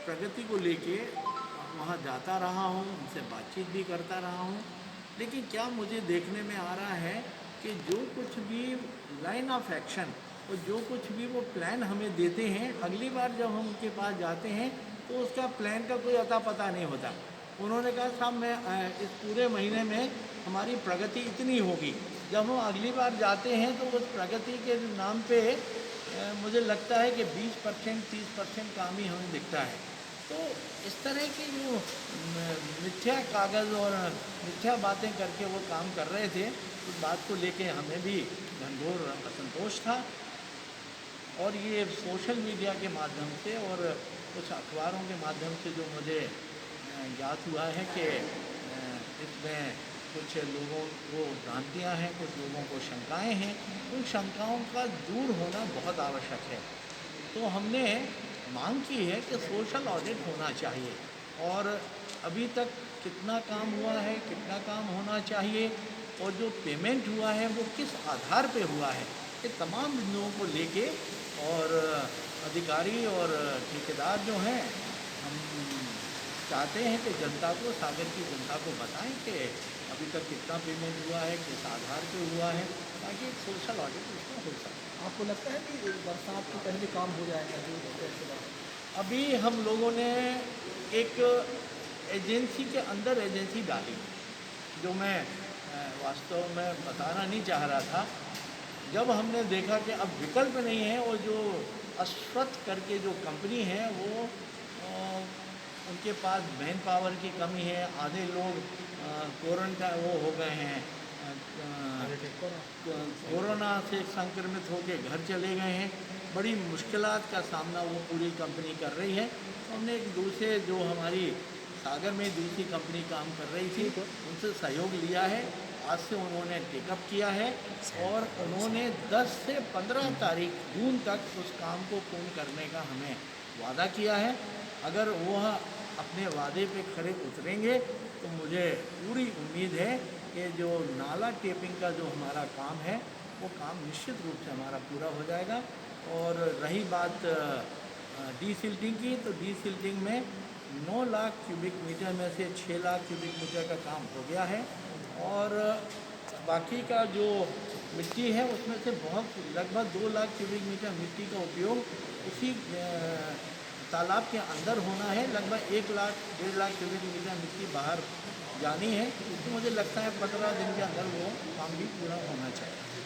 प्रगति को लेके वहाँ जाता रहा हूँ, उनसे बातचीत भी करता रहा हूँ। लेकिन क्या मुझे देखने में आ रहा है कि जो कुछ भी लाइन ऑफ एक्शन और जो कुछ भी वो प्लान हमें देते हैं, अगली बार जब हम उनके पास जाते हैं तो उसका प्लान का कोई अता पता नहीं होता। उन्होंने कहा साहब मैं इस पूरे महीने में हमारी प्रगति इतनी होगी। जब हम अगली बार जाते हैं तो उस प्रगति के नाम पे मुझे लगता है कि 20% 30% काम ही हमें दिखता है। तो इस तरह की जो मिथ्या कागज़ और मिथ्या बातें करके वो काम कर रहे थे, इस बात को लेके हमें भी घनघोर असंतोष था। और ये सोशल मीडिया के माध्यम से और कुछ अखबारों के माध्यम से जो मुझे ज्ञात हुआ है कि इसमें कुछ लोगों को भ्रांतियाँ हैं, कुछ लोगों को शंकाएं हैं। उन शंकाओं का दूर होना बहुत आवश्यक है। तो हमने मांग की है कि सोशल ऑडिट होना चाहिए और अभी तक कितना काम हुआ है, कितना काम होना चाहिए और जो पेमेंट हुआ है वो किस आधार पे हुआ है, ये तमाम बिंदुओं को लेके और अधिकारी और ठेकेदार जो हैं, हम चाहते हैं कि जनता को, सागर की जनता को बताएं कि अभी तक कितना पेमेंट हुआ है, किस आधार पे हुआ है, ताकि एक सोशल ऑडिट उसमें हो सके। आपको लगता है कि बरसात के पहले काम हो जाएगा जो ऐसे बात? अभी हम लोगों ने एक एजेंसी के अंदर एजेंसी डाली, जो मैं वास्तव में बताना नहीं चाह रहा था। जब हमने देखा कि अब विकल्प नहीं है और जो अश्वत्थ करके जो कंपनी है वो उनके पास मैन पावर की कमी है, आधे लोग क्वारंटाइन वो हो गए हैं, कोरोना से संक्रमित होकर घर चले गए हैं। बड़ी मुश्किलात का सामना वो पूरी कंपनी कर रही है। तो हमने एक दूसरे जो हमारी सागर में दूसरी कंपनी काम कर रही थी उनसे सहयोग लिया है। आज से उन्होंने टेकअप किया है और उन्होंने 10 से 15 तारीख जून तक उस काम को पूर्ण करने का हमें वादा किया है। अगर वह अपने वादे पे खरे उतरेंगे तो मुझे पूरी उम्मीद है कि जो नाला टेपिंग का जो हमारा काम है वो काम निश्चित रूप से हमारा पूरा हो जाएगा। और रही बात डी सिल्टिंग की, तो डी सिल्टिंग में 9 लाख क्यूबिक मीटर में से 6 लाख क्यूबिक मीटर का काम हो गया है और बाकी का जो मिट्टी है उसमें से बहुत लगभग 2 लाख क्यूबिक मीटर मिट्टी का उपयोग उसी तालाब के अंदर होना है। लगभग 1 लाख 1.5 लाख क्यूबिक मीटर मिट्टी बाहर जानी है। तो मुझे लगता है 15 दिन के अंदर वो काम भी पूरा होना चाहिए।